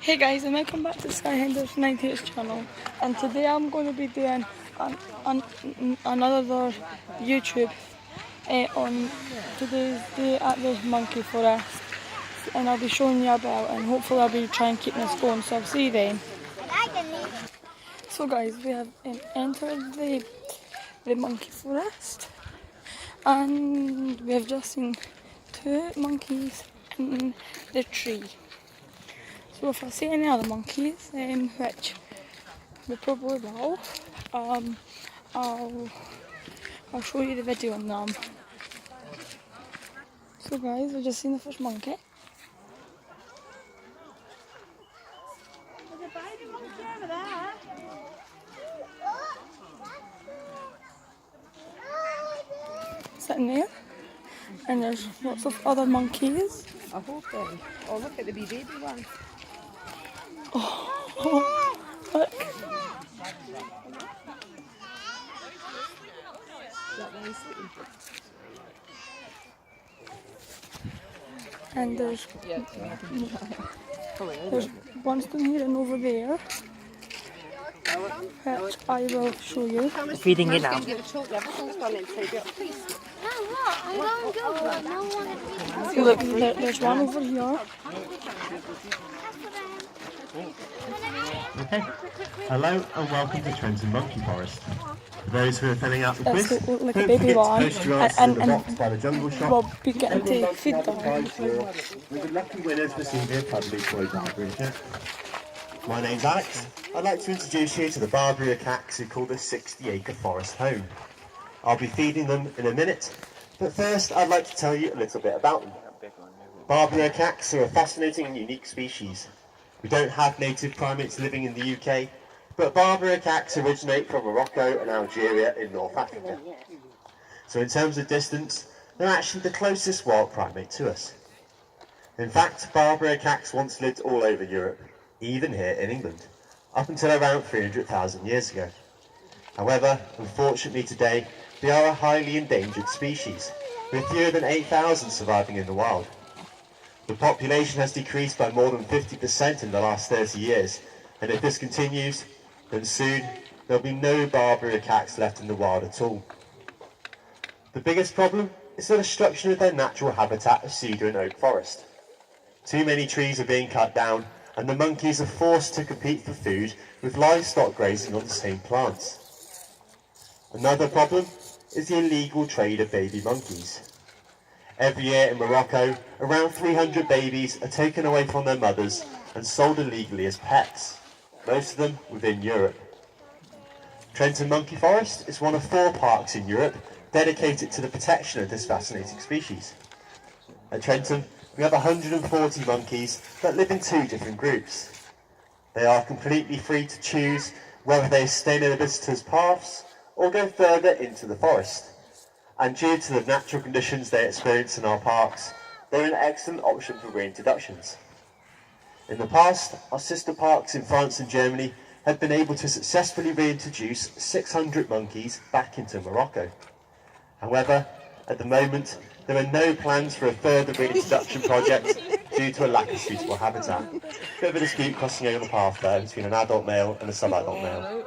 Hey guys, and welcome back to Skyhinder's 90th channel. And today I'm going to be doing another YouTube on today's day at the Monkey Forest. And I'll be showing you about, and hopefully I'll be trying to keep this going, so I'll see you then. So guys, we have entered the Monkey Forest, and we have just seen two monkeys in the tree. So if I see any other monkeys, which we probably will, I'll show you the video on them. So guys, we've just seen the first monkey. There's a baby monkey over there. Sitting there. And there's lots of other monkeys. I hope they. Oh, look at the wee baby one. Oh, look. That one's sleeping. And there's one down here and over there, which I will show you. Feeding it now. Give a choke. Everything's gone inside it. Please. Look, there's one over here. Okay. Hello and welcome to Trenton Monkey Forest. For those who are filling out the quiz, That's like a don't baby forget to one, post your answers in the and box by the jungle shop. we'll be getting to feed them. With the lucky winners receiving a cuddly toy Barbary cat. My name's Alex. I'd like to introduce you to the Barbary macaques who call this 60-acre forest home. I'll be feeding them in a minute, but first I'd like to tell you a little bit about them. Barbary macaques are a fascinating and unique species. We don't have native primates living in the UK, but Barbary macaques originate from Morocco and Algeria in North Africa. So in terms of distance, they're actually the closest wild primate to us. In fact, Barbary macaques once lived all over Europe, even here in England, up until around 300,000 years ago. However, unfortunately today, they are a highly endangered species, with fewer than 8,000 surviving in the wild. The population has decreased by more than 50% in the last 30 years, and if this continues, then soon there'll be no Barbary macaques left in the wild at all. The biggest problem is the destruction of their natural habitat of cedar and oak forest. Too many trees are being cut down, and the monkeys are forced to compete for food with livestock grazing on the same plants. Another problem is the illegal trade of baby monkeys. Every year in Morocco, around 300 babies are taken away from their mothers and sold illegally as pets, most of them within Europe. Trenton Monkey Forest is one of 4 parks in Europe dedicated to the protection of this fascinating species. At Trenton, we have 140 monkeys that live in 2 different groups. They are completely free to choose whether they stay near the visitors' paths or go further into the forest. And due to the natural conditions they experience in our parks, they're an excellent option for reintroductions. In the past, our sister parks in France and Germany have been able to successfully reintroduce 600 monkeys back into Morocco. However, at the moment, there are no plans for a further reintroduction project due to a lack of suitable habitat. Bit of a dispute crossing over the path there between an adult male and a sub-adult male.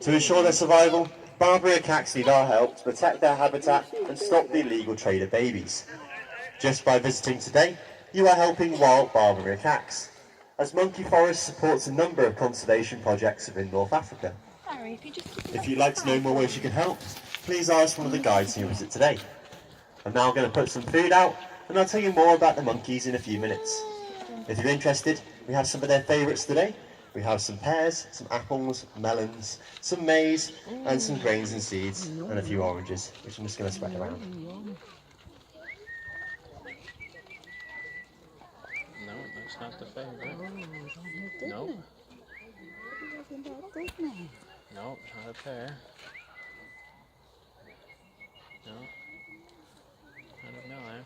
To ensure their survival, Barbary macaques need our help to protect their habitat and stop the illegal trade of babies. Just by visiting today, you are helping wild Barbary macaques, as Monkey Forest supports a number of conservation projects within North Africa. If you'd like to know more ways you can help, please ask one of the guides in your visit today. I'm now going to put some food out, and I'll tell you more about the monkeys in a few minutes. If you're interested, we have some of their favourites today. We have some pears, some apples, melons, some maize, and some grains and seeds, and a few oranges, which I'm just going to spread around. No, that's not the favorite. No. No, not a pear. No. Not a melon.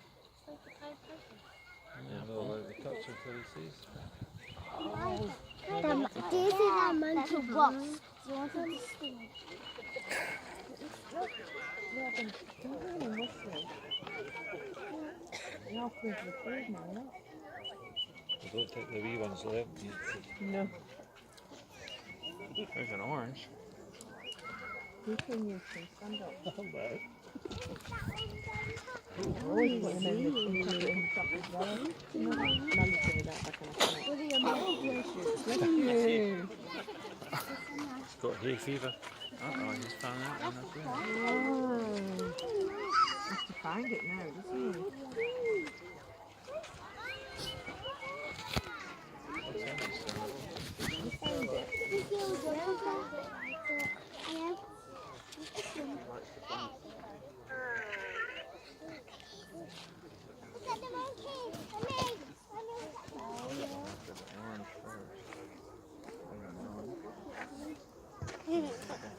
Yeah, well, it cuts until he sees. Do you see that monkey wasp? Do you want to see? I don't think the wee ones there. No. There's an orange. You can use them. Stand up. Oh, wow. Oh, you put them in top as well. No, Mummy's doing that back on the you. He's got hay fever. Uh-oh, he's found that one as well. Oh. Has to find it now, doesn't he? Find it.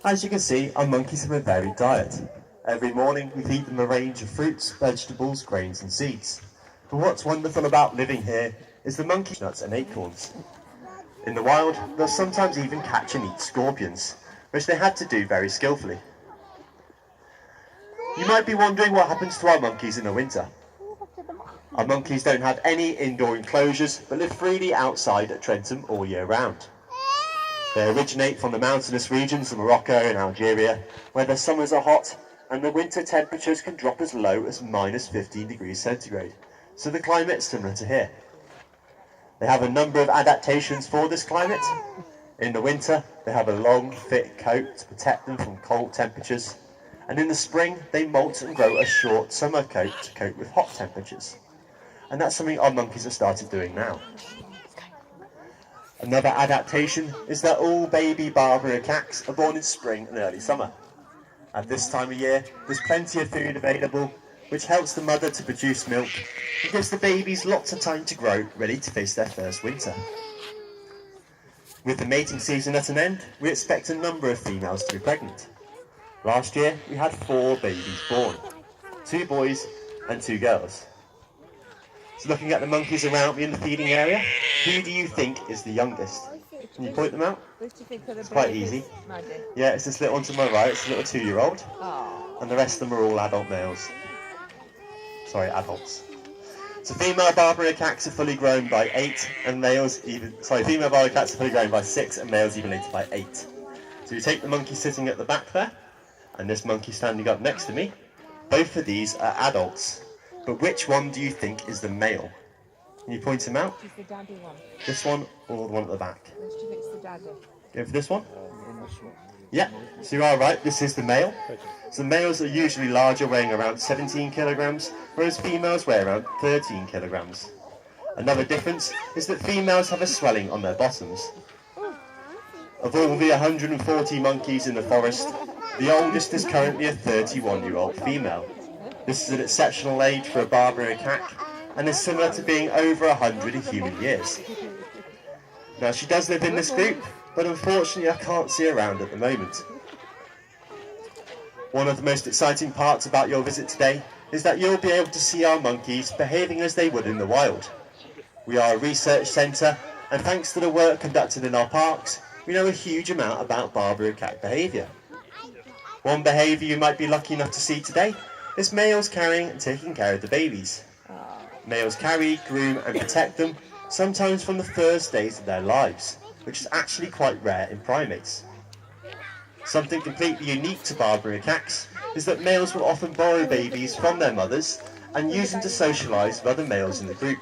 As you can see, our monkeys have a varied diet. Every morning we feed them a range of fruits, vegetables, grains and seeds. But what's wonderful about living here is the monkey nuts and acorns. In the wild, they'll sometimes even catch and eat scorpions, which they had to do very skillfully. You might be wondering what happens to our monkeys in the winter. Our monkeys don't have any indoor enclosures, but live freely outside at Trentham all year round. They originate from the mountainous regions of Morocco and Algeria, where their summers are hot and the winter temperatures can drop as low as -15 degrees centigrade, so the climate's similar to here. They have a number of adaptations for this climate. In the winter, they have a long, thick coat to protect them from cold temperatures, and in the spring, they molt and grow a short summer coat to cope with hot temperatures. And that's something our monkeys have started doing now. Another adaptation is that all baby Barbary macaques are born in spring and early summer. At this time of year, there's plenty of food available, which helps the mother to produce milk and gives the babies lots of time to grow, ready to face their first winter. With the mating season at an end, we expect a number of females to be pregnant. Last year, we had 4 babies born, 2 boys and 2 girls. So looking at the monkeys around me in the feeding area, who do you think is the youngest? Can you point them out? Which do you think are the It's quite bravest, easy. Maddie? Yeah, it's this little one to my right, it's a little 2-year-old, Oh. and the rest of them are all adult males. Sorry, adults. So female Barbary macaques are fully grown by 8, and female Barbary macaques are fully grown by 6, and males even later by 8. So you take the monkey sitting at the back there, and this monkey standing up next to me. Both of these are adults. But which one do you think is the male? Can you point him out? Which is the daddy one? This one or the one at the back? Which do you think's the daddy? Go for this one? Yeah, so you are right, this is the male. So males are usually larger, weighing around 17 kilograms, whereas females weigh around 13 kilograms. Another difference is that females have a swelling on their bottoms. Of all the 140 monkeys in the forest, the oldest is currently a 31-year-old female. This is an exceptional age for a Barbary macaque and is similar to being over 100 human years. Now she does live in this group, but unfortunately I can't see her around at the moment. One of the most exciting parts about your visit today is that you'll be able to see our monkeys behaving as they would in the wild. We are a research centre, and thanks to the work conducted in our parks, we know a huge amount about Barbary macaque behaviour. One behaviour you might be lucky enough to see today is males carrying and taking care of the babies. Males carry, groom and protect them, sometimes from the first days of their lives, which is actually quite rare in primates. Something completely unique to Barbary macaques is that males will often borrow babies from their mothers and use them to socialise with other males in the group.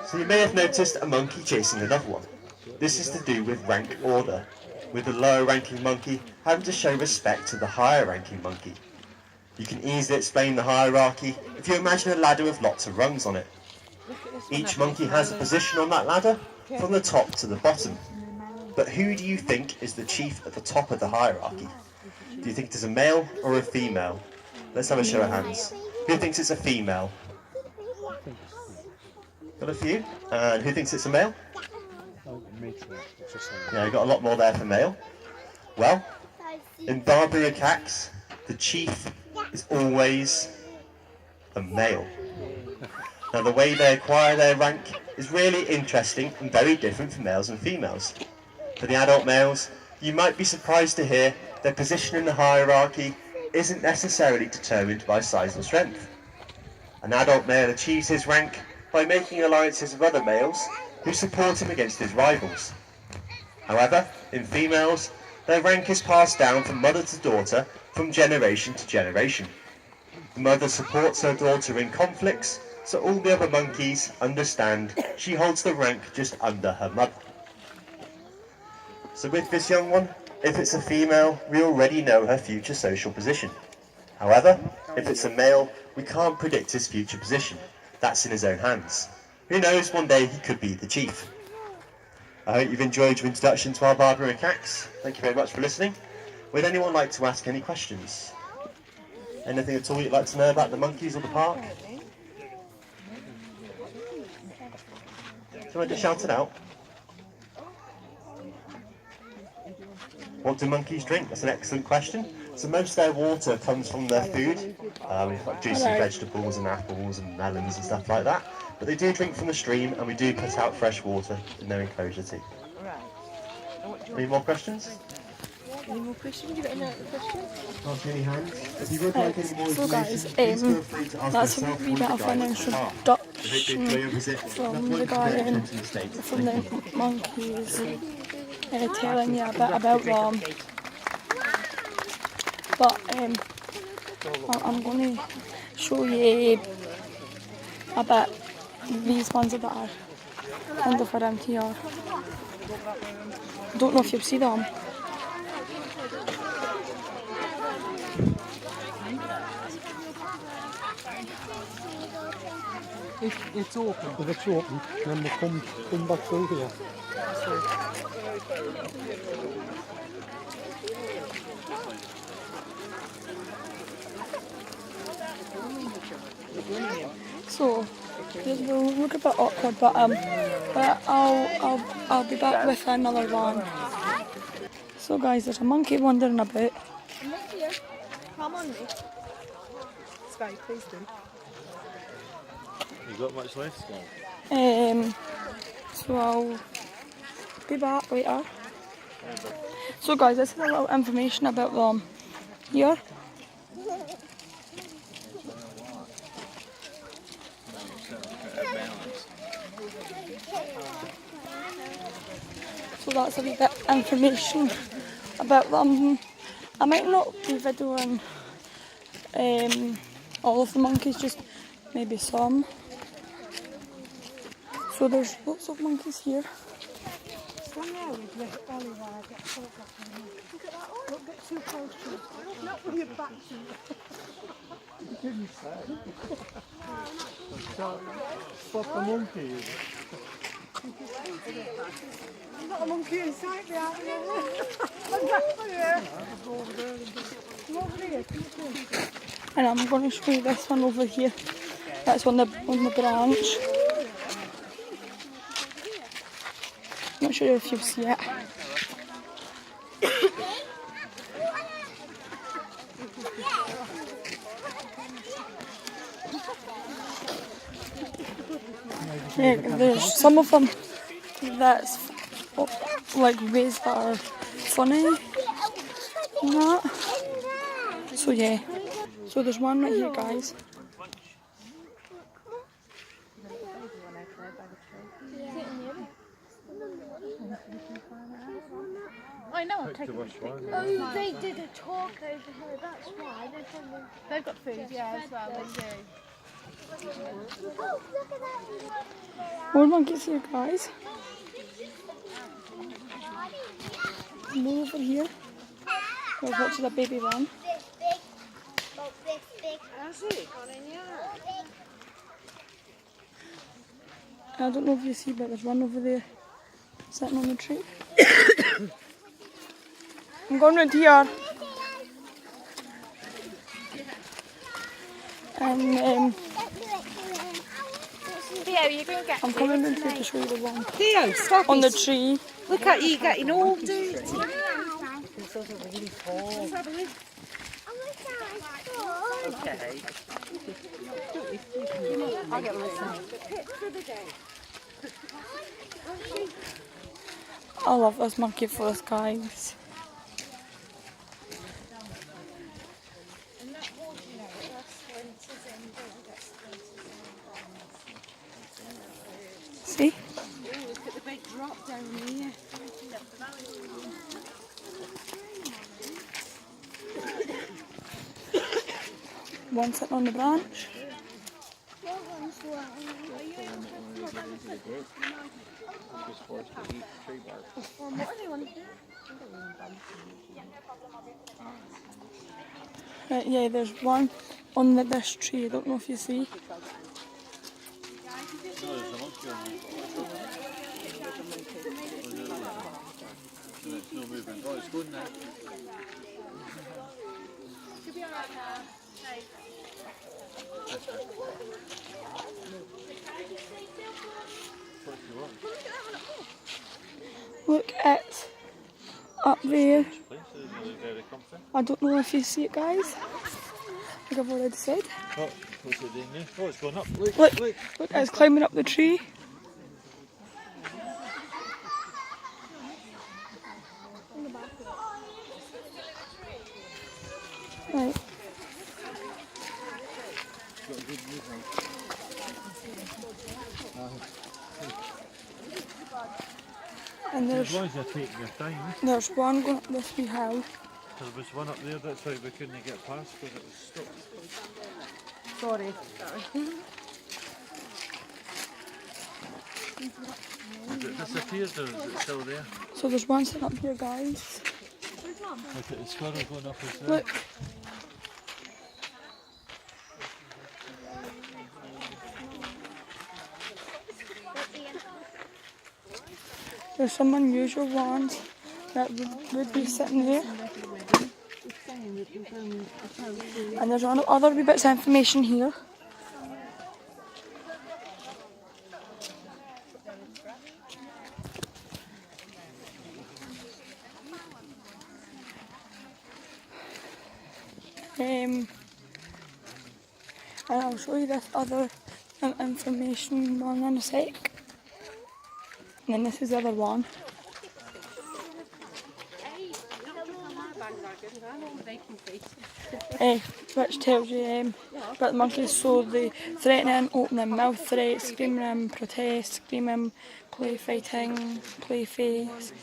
So you may have noticed a monkey chasing another one. This is to do with rank order, with the lower ranking monkey having to show respect to the higher ranking monkey. You can easily explain the hierarchy if you imagine a ladder with lots of rungs on it. Each monkey has a position on that ladder from the top to the bottom. But who do you think is the chief at the top of the hierarchy? Do you think it is a male or a female? Let's have a show of hands. Who thinks it's a female? Got a few. And who thinks it's a male? Yeah, you've got a lot more there for male. Well, in Barbary macaques, the chief is always a male. Now the way they acquire their rank is really interesting and very different for males and females. For the adult males, you might be surprised to hear their position in the hierarchy isn't necessarily determined by size or strength. An adult male achieves his rank by making alliances with other males who support him against his rivals. However, in females, their rank is passed down from mother to daughter from generation to generation. The mother supports her daughter in conflicts, so all the other monkeys understand she holds the rank just under her mother. So with this young one, if it's a female, we already know her future social position. However, if it's a male, we can't predict his future position. That's in his own hands. Who knows, one day he could be the chief. I hope you've enjoyed your introduction to our Barbary macaques. Thank you very much for listening. Would anyone like to ask any questions? Anything at all you'd like to know about the monkeys or the park? Do you want to shout it out? What do monkeys drink? That's an excellent question. So most of their water comes from their food. We've got juicy vegetables and apples and melons and stuff like that. But they do drink from the stream, and we do put out fresh water in their enclosure too. Any more questions? Any more questions? You got any other questions? Ask any hands. If you would like any more So guys, information, please feel free to ask that's a myself wee or bit the of an guide at the park. introduction from the From guy from the monkeys, telling you a bit about them. But I'm going to show you a bit these ones that are kind of around here. Don't know if you'll see them. If it's open, then we'll come back through here. So this will look a bit awkward, but I'll be back with another one. So guys, there's a monkey wandering about. Come on, me. Sky, please do. You got much left, Scott? So I'll be back later. So guys, this is a little information about them here. So that's a wee bit of information about them. I might not be videoing all of the monkeys, just maybe some. So there's lots of monkeys here. Don't get too close to it. Not with your back to it. Spot the monkeys. There's not a monkey inside there, aren't there? Come over here. And I'm going to show you this one over here. That's on the branch. Not sure if you see it. Yeah, there's some of them that's like ways that are funny and that. So yeah. So there's one right here, guys. I know, I'm taking Oh, they did a talk over here, that's why. They've got food, yeah, as well, they do. Oh, look at that. More monkeys here, guys. More over here. We're watching the baby one. This big. Oh, this big. That's it. I don't know if you see, but there's one over there sitting on the tree. I'm going round here. And Theo, you're going to get I'm coming round here to show you the one Theo, stop on the it. tree. Look at you getting all dirty. Okay. I'll get myself. I love this monkey forest, guys. See? Look at the big drop down here. One sitting on the branch. Right, yeah, there's one on this tree. I don't know if you see. It's no movement. Oh, it's good now. Look, it's up there. Place is very comfy. I don't know if you see it, guys. Like I've already said. Oh, what's it doing there? Oh, it's going up. Look, Look, look. look, it's climbing up the tree. Right. And As long as you're taking your time. there's one going up this wee hill. There was one up there, that's why we couldn't get past because it was stuck. Sorry. Has it disappeared or is it still there? So there's one sitting up here, guys. Look at the squirrel going up as well. Look. There's some unusual ones that would be sitting there. And there's other wee bits of information here. And I'll show you this other information one in a sec. And then this is the other one. Which tells you about the monkeys, so they threatening, opening mouth threats, screaming, protest, screaming, play fighting, play face,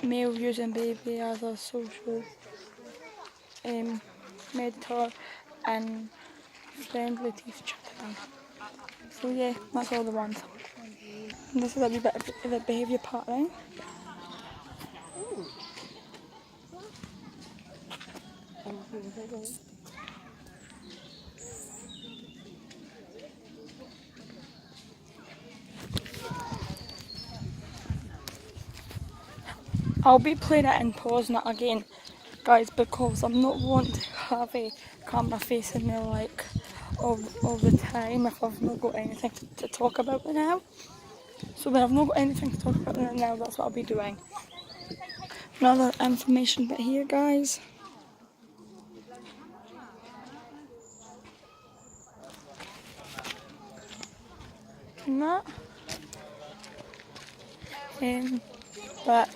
male using baby as a social mentor, and friendly teeth chatting. So yeah, that's all the ones. And this is a wee bit of the behaviour pattern. I'll be playing it and pausing it again, guys, because I'm not wanting to have a camera facing me like all the time if I've not got anything to talk about now. So when I've not got anything to talk about now, that's what I'll be doing. Another information bit here, guys. And that. But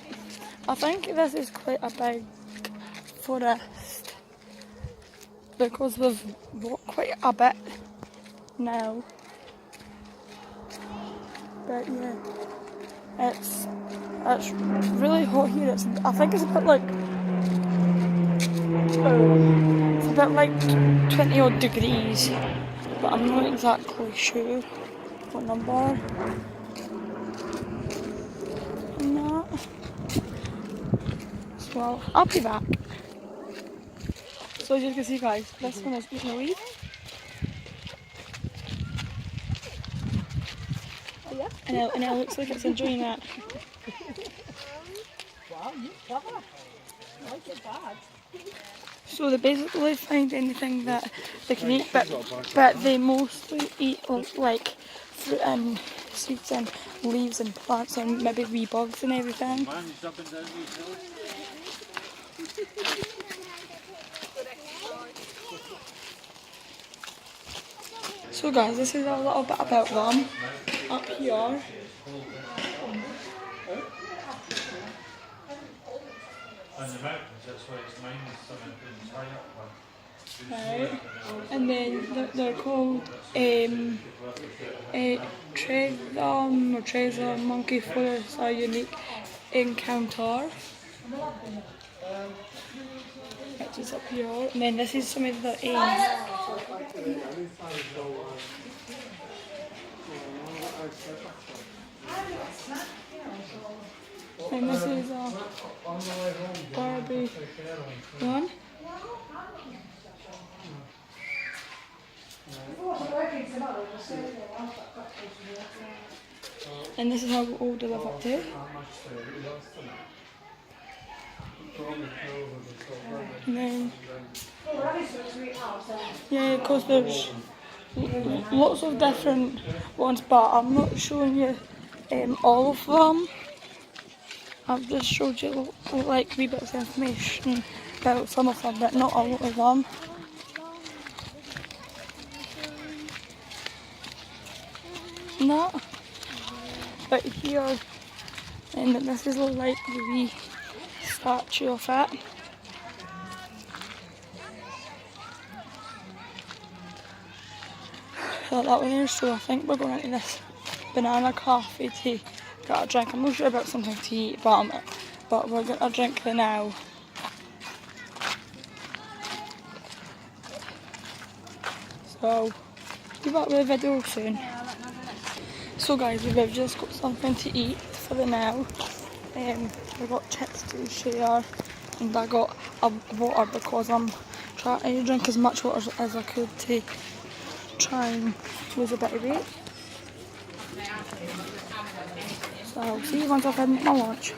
I think this is quite a big forest because we've walked quite a bit now. But yeah, it's really hot here. I think it's a bit like 20 odd degrees, but I'm not exactly sure what number. And that. So I'll be back. So as you can see, guys, this one is eating a leaf. And it looks like it's enjoying it. Wow, you clever. Like it bad. So they basically find anything that they can eat, but they mostly eat like fruit and seeds and leaves and plants and maybe wee bugs and everything. Man, he's up and down these hills. So guys, this is a little bit about them up here. And the mountains, that's why it's mine is something I couldn't tie up with. right? And then they're called Trezor Monkey Forest, a unique encounter. Which is up here. And then this is some of the aims. And this is a Barbie one. And this is how old I live up to. And then, yeah, because there's lots of different ones, but I'm not showing you all of them. I've just showed you like wee bits of information about some of them, but not a lot of them. And that, but here, and this is like the wee statue of it. That one there, so I think we're going into this banana cafe to get a drink. I'm not sure about something to eat, but we're getting a drink there now. So, be back with a video soon. So guys, we've just got something to eat for the now. We got chips to share, and I got a water because I'm trying to drink as much water as I could to try and lose a bit of weight. So I'll see you once I've had my lunch.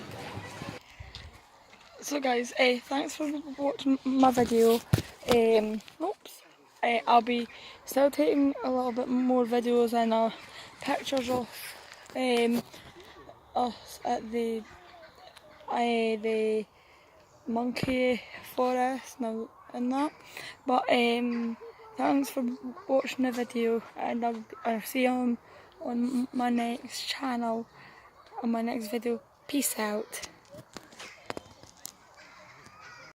So guys, thanks for watching my video. I'll be still taking a little bit more videos and pictures of us at the monkey forest and that. But thanks for watching the video, and I'll see you on my next channel, on my next video. Peace out.